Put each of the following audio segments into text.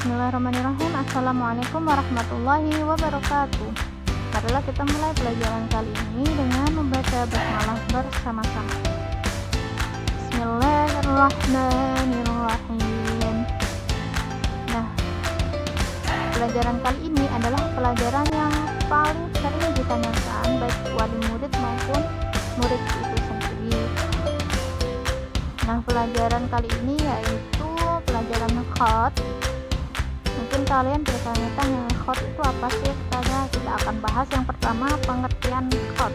Bismillahirrahmanirrahim. Assalamualaikum warahmatullahi wabarakatuh. Marilah kita mulai pelajaran kali ini dengan membaca basmalah bersama-sama. Bismillahirrahmanirrahim. Nah, pelajaran kali ini adalah pelajaran yang paling sering ditanyakan baik wali murid maupun murid itu sendiri. Nah, pelajaran kali ini yaitu pelajaran khot. Mungkin kalian bertanya-tanya, khot itu apa sih? Kita akan bahas yang pertama, pengertian khot.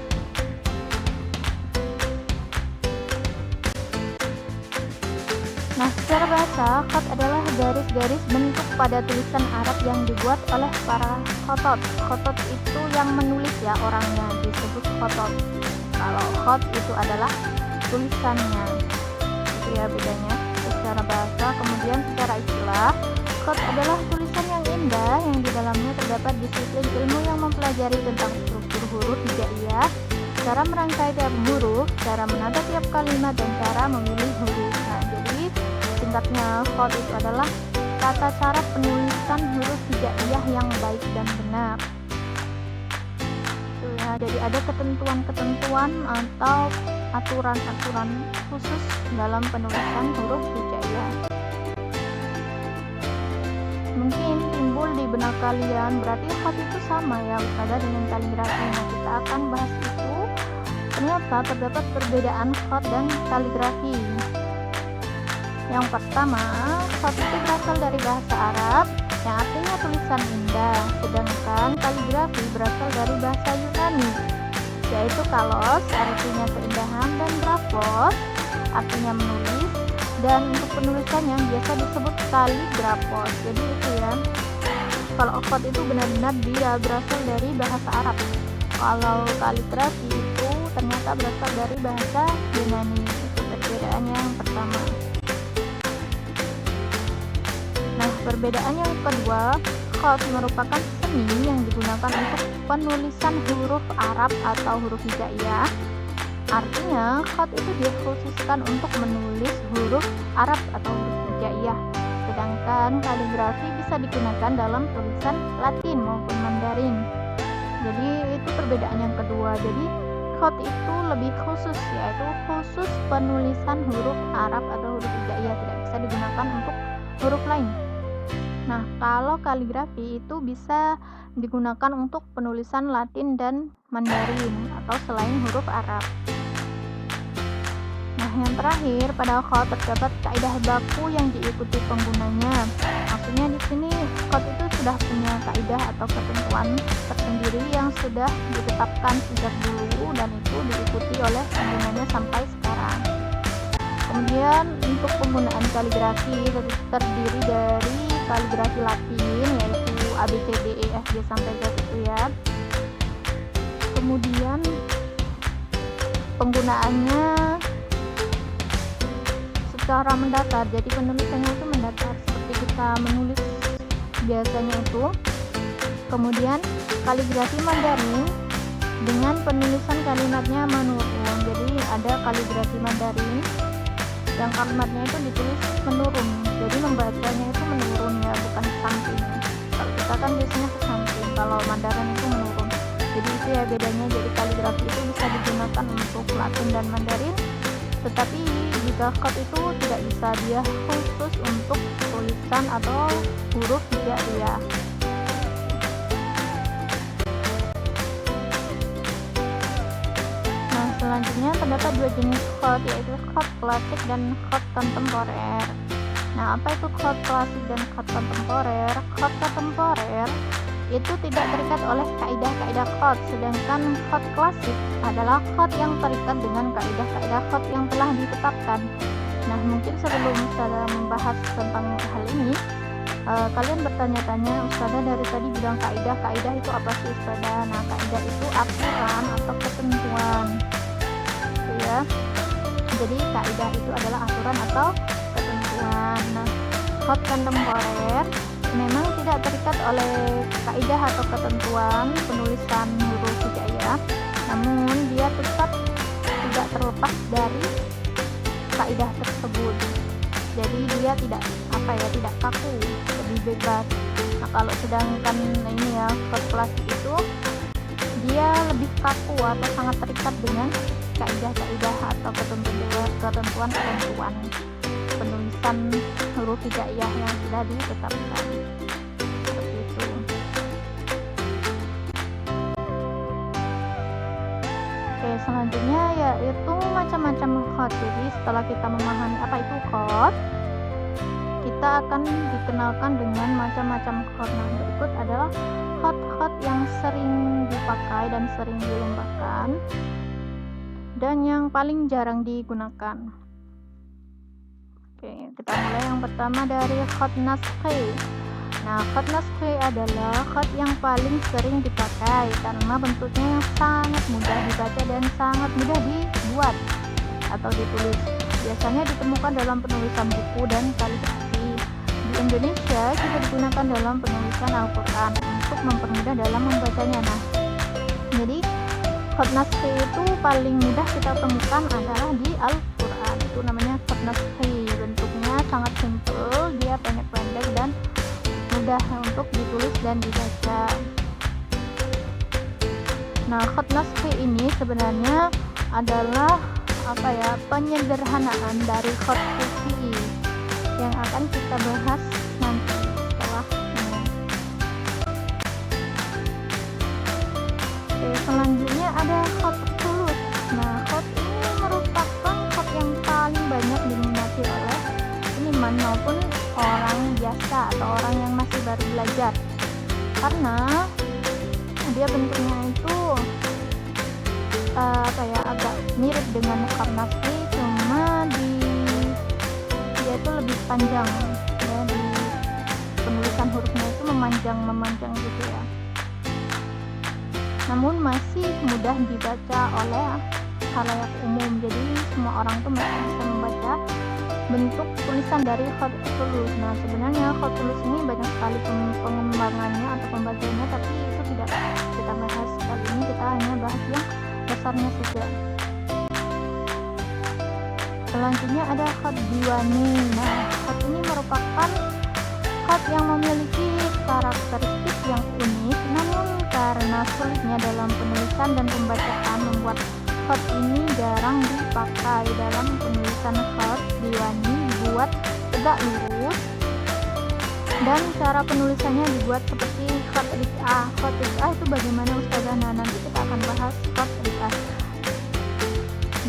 Nah, secara bahasa, khot adalah garis-garis bentuk pada tulisan Arab yang dibuat oleh para khotot. Khotot itu yang menulis ya, orangnya disebut khotot. Kalau khot itu adalah tulisannya. Itu ya bedanya secara bahasa. Kemudian secara istilah, khot adalah tulisan yang indah yang di dalamnya terdapat disiplin ilmu yang mempelajari tentang struktur huruf hijaiyah, cara merangkai tiap huruf, cara menata tiap kalimat, dan cara memilih huruf. Nah, jadi singkatnya khot itu adalah tata cara penulisan huruf hijaiyah yang baik dan benar. Itu ya, jadi ada ketentuan-ketentuan atau aturan-aturan khusus dalam penulisan huruf hijaiyah. Mungkin timbul di benak kalian, berarti khot itu sama ya Ustazah dengan kaligrafi. Nah, kita akan bahas itu. Ternyata terdapat perbedaan khot dan kaligrafi. Yang pertama, khot itu berasal dari bahasa Arab yang artinya tulisan indah, sedangkan kaligrafi berasal dari bahasa Yunani, yaitu kalos artinya keindahan dan grafos artinya menulis, dan untuk penulisannya biasa disebut kaligrafos. Jadi itu ya, kalau khot itu benar-benar dia berasal dari bahasa Arab. Kalau kaligrafi itu ternyata berasal dari bahasa Yunani. Itu perbedaan yang pertama. Nah, perbedaan yang kedua, khot merupakan seni yang digunakan untuk penulisan huruf Arab atau huruf hijaiyah. Artinya, khot itu dikhususkan untuk menulis huruf Arab atau huruf hijaiyah. Sedangkan kaligrafi bisa digunakan dalam tulisan Latin maupun Mandarin. Jadi, itu perbedaan yang kedua. Jadi, khot itu lebih khusus, yaitu khusus penulisan huruf Arab atau huruf hijaiyah, tidak bisa digunakan untuk huruf lain. Nah, kalau kaligrafi itu bisa digunakan untuk penulisan Latin dan Mandarin atau selain huruf Arab. Nah, yang terakhir, pada khot terdapat kaidah baku yang diikuti penggunanya. Maksudnya di sini khot itu sudah punya kaidah atau ketentuan tersendiri yang sudah ditetapkan sejak dulu dan itu diikuti oleh penggunanya sampai sekarang. Kemudian untuk penggunaan kaligrafi terdiri dari kaligrafi Latin, yaitu A, B, C, D, E, F, G sampai Z itu ya. Kemudian penggunaannya secara mendatar, jadi penulisannya itu mendatar seperti kita menulis biasanya itu. Kemudian kaligrafi Mandarin dengan penulisan kalimatnya menurun, jadi ada kaligrafi Mandarin yang kalimatnya itu ditulis menurun, jadi membacanya itu menurun ya, bukan ke samping. Kalau kita kan biasanya ke samping, kalau Mandarin itu menurun. Jadi itu ya bedanya. Jadi kaligrafi itu bisa digunakan untuk Latin dan Mandarin, tetapi jika khot itu tidak bisa, dia khusus untuk tulisan atau huruf hijaiyah. Nah, selanjutnya terdapat dua jenis khot, yaitu khot klasik dan khot kontemporer. Nah, apa itu khot klasik dan khot kontemporer? Khot kontemporer itu tidak terikat oleh kaidah-kaidah khot, sedangkan khot klasik adalah khot yang terikat dengan kaidah-kaidah khot yang telah ditetapkan. Nah, mungkin sebelum Ustazah membahas tentang hal ini, kalian bertanya-tanya, Ustazah dari tadi bilang kaidah itu apa sih Ustazah? Nah, kaidah itu aturan atau ketentuan, gitu ya. Jadi kaidah itu adalah aturan atau ketentuan. Nah, khot kontemporer memang tidak terikat oleh kaidah atau ketentuan penulisan huruf hijaiyah, namun dia tetap tidak terlepas dari kaidah tersebut. jadi dia tidak tidak kaku, lebih bebas. Nah kalau sedangkan ini ya khot klasik itu dia lebih kaku atau sangat terikat dengan kaidah-kaidah atau ketentuan penulisan huruf hijaiyah yang sudah ditetapkan. Seperti itu. Oke, selanjutnya yaitu macam-macam khot. Jadi setelah kita memahami apa itu khot, kita akan dikenalkan dengan macam-macam khot. Nah, berikut adalah khot-khot yang sering dipakai dan sering dilombakan dan yang paling jarang digunakan. Oke, kita mulai yang pertama dari khot naskhi. Nah, khot naskhi adalah khot yang paling sering dipakai karena bentuknya yang sangat mudah dibaca dan sangat mudah dibuat atau ditulis. Biasanya ditemukan dalam penulisan buku dan kaligrafi. Di Indonesia juga digunakan dalam penulisan Al-Quran untuk mempermudah dalam membacanya. Nah, jadi khot naskhi itu paling mudah kita temukan adalah di Al-Quran. Itu namanya khot naskhi. Bentuknya sangat simpel, dia pendek-pendek dan mudah untuk ditulis dan dibaca. Nah, khot naskhi ini sebenarnya adalah penyederhanaan dari khot kufi yang akan kita bahas nanti setelah ini. Oke, selanjutnya ada khot tulus. Nah, khot ini merupakan khot yang paling banyak diminati oleh seniman maupun orang biasa atau orang yang masih baru belajar, karena dia bentuknya itu agak mirip dengan khot naskhi, cuma dia itu lebih panjang ya, di penulisan hurufnya itu memanjang gitu ya, namun masih mudah dibaca oleh khalayak umum. Jadi semua orang tuh masih bisa membaca bentuk tulisan dari khot tulus. Nah, sebenarnya khot tulus ini banyak sekali pengembangannya atau pembagiannya, tapi itu tidak kita bahas kali ini. Kita hanya bahas yang dasarnya saja. Selanjutnya ada khot diwani. Nah, khot ini merupakan khot yang memiliki karakteristik yang unik, namun karena sulitnya dalam penulisan dan pembacaan membuat khot ini jarang dipakai. Dalam penulisan khot diwani dibuat tegak lurus dan cara penulisannya dibuat seperti khot rik'ah. Khot rik'ah itu bagaimana Ustazah? Nah, nanti kita akan bahas khot rik'ah.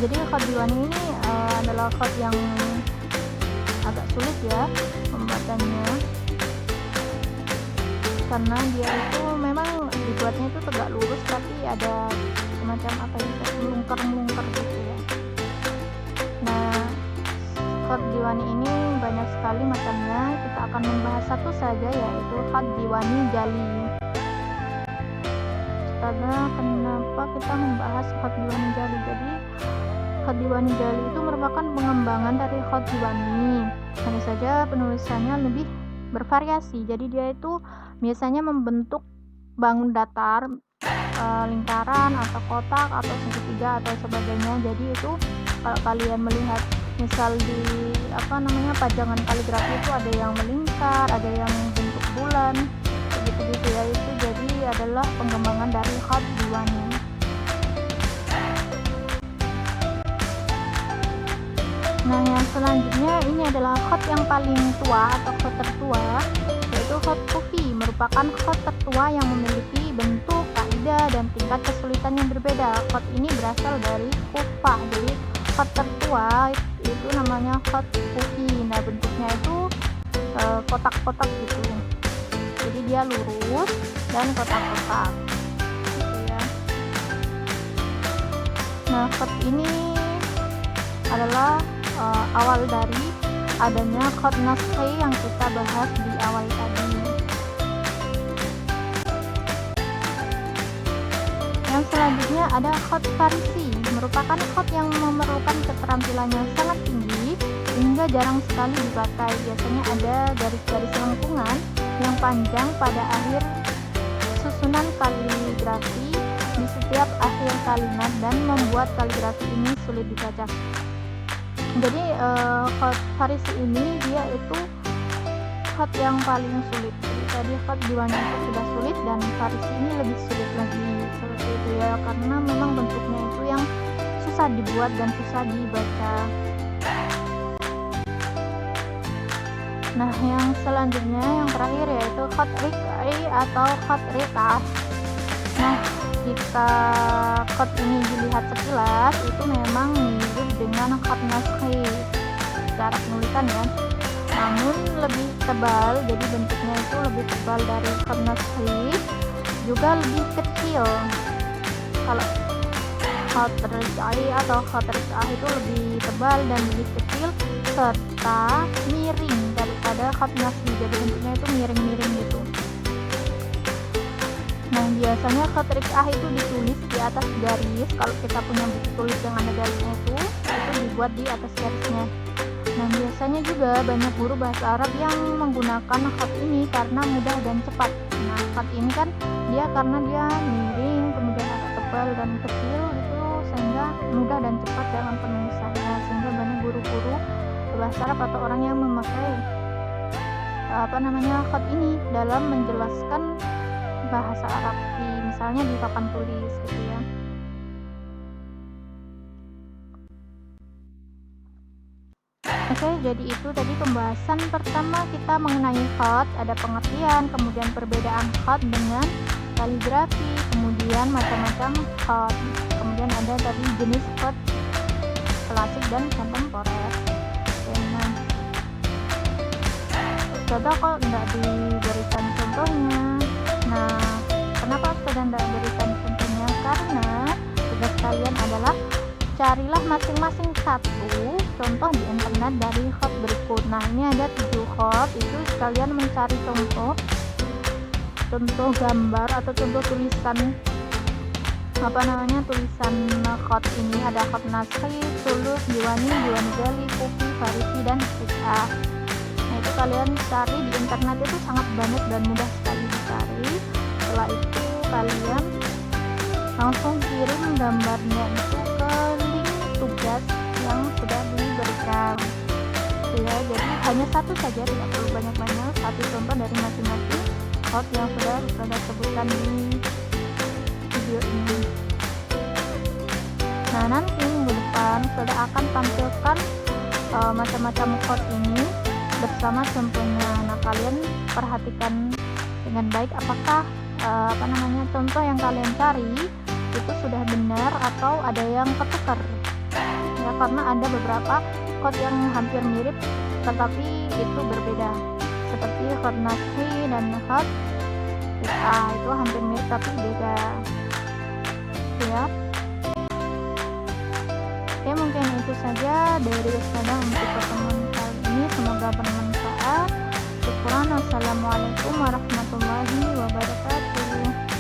Jadi khot diwani ini adalah khot yang agak sulit ya pembacanya, karena dia itu memang dibuatnya itu tegak lurus tapi ada semacam melungker gitu ya. Nah, khot diwani ini banyak sekali macamnya. Kita akan membahas satu saja, yaitu khot diwani jali. Ustazah, kenapa kita membahas khot diwani jali? Jadi khot diwani jali itu merupakan pengembangan dari khot diwani, hanya saja penulisannya lebih bervariasi. Jadi dia itu biasanya membentuk bangun datar, lingkaran atau kotak atau segitiga atau sebagainya. Jadi itu kalau kalian melihat misal di pajangan kaligrafi itu ada yang melingkar, ada yang bentuk bulan, begitu ya. Itu jadi adalah pengembangan dari khot diwani. Nah, yang selanjutnya ini adalah khot yang paling tua atau khot tertua, yaitu khot kufi. Merupakan khot tertua yang memiliki bentuk, kaidah, dan tingkat kesulitan yang berbeda. Khot ini berasal dari Kufah. Jadi khot tertua itu namanya khot kufi. Nah, bentuknya itu kotak-kotak gitu. Jadi dia lurus dan kotak-kotak gitu ya. Nah, khot ini adalah awal dari adanya khot naskhi yang kita bahas di awal tadi. Yang selanjutnya ada khot farisi. Merupakan khot yang memerlukan keterampilan yang sangat tinggi hingga jarang sekali dipakai. Biasanya ada garis-garis lengkungan yang panjang pada akhir susunan kaligrafi di setiap akhir kalimat dan membuat kaligrafi ini sulit dibaca. Jadi khat Farisi ini dia itu khat yang paling sulit. Jadi tadi khat Diwani itu sudah sulit, dan Farisi ini lebih sulit lagi, seperti itu ya, karena memang bentuknya itu yang susah dibuat dan susah dibaca. Nah, yang selanjutnya yang terakhir yaitu khat rik'i atau khat riq'ah. Nah, jika khat ini dilihat sekilas itu memang mirip dengan khat naskhi secara penulisan ya, namun lebih tebal. Jadi bentuknya itu lebih tebal dari khat naskhi, juga lebih kecil. Kalau khat rik'i atau khat riq'ah itu lebih tebal dan lebih kecil serta miring daripada khat naskhi. Jadi bentuknya itu miring-miring gitu. Nah, biasanya khat riq'ah itu ditulis di atas garis. Kalau kita punya buku tulis yang ada garisnya itu dibuat di atas garisnya. Nah, biasanya juga banyak guru bahasa Arab yang menggunakan khat ini karena mudah dan cepat. Nah, khat ini kan karena dia miring, kemudian agak tebal dan kecil itu, sehingga mudah dan cepat dalam penulisannya, sehingga banyak guru-guru bahasa Arab atau orang yang memakai khat ini dalam menjelaskan bahasa Arab, misalnya di papan tulis gitu ya. Oke, jadi itu tadi pembahasan pertama kita mengenai khat, ada pengertian, kemudian perbedaan khat dengan kaligrafi, kemudian macam-macam khat, kemudian ada tadi jenis khat klasik dan kontemporer. Nah, coba kok tidak diberikan contohnya. Nah, kenapa sudah tidak berikan contohnya? Karena tugas kalian adalah carilah masing-masing satu contoh di internet dari khat berikut. Nah, ini ada 7 khat, itu kalian mencari contoh gambar atau contoh tulisan tulisan khat ini. Ada khat naskhi, sulus, diwani, diwani jali, kufi, farisi, dan riq'ah. Nah, itu kalian cari di internet, itu sangat banyak dan mudah sekali dicari. Setelah itu kalian langsung kirim gambarnya itu ke link tugas yang sudah diberikan ya. Jadi hanya satu saja, tidak perlu banyak-banyak, satu contoh dari masing-masing khat yang sudah sebutkan di video ini. Nah, nanti minggu depan sudah akan tampilkan macam-macam khat ini bersama contohnya. Nah, kalian perhatikan dengan baik apakah contoh yang kalian cari itu sudah benar atau ada yang ketukar ya, karena ada beberapa khat yang hampir mirip tetapi itu berbeda, seperti khat naskhi dan khat riq'ah itu hampir mirip tapi beda ya. Oke, mungkin itu saja dari Ustazah untuk pertemuan kali ini, semoga bermanfaat. Syukran. Wassalamualaikum warahmatullahi wabarakatuh.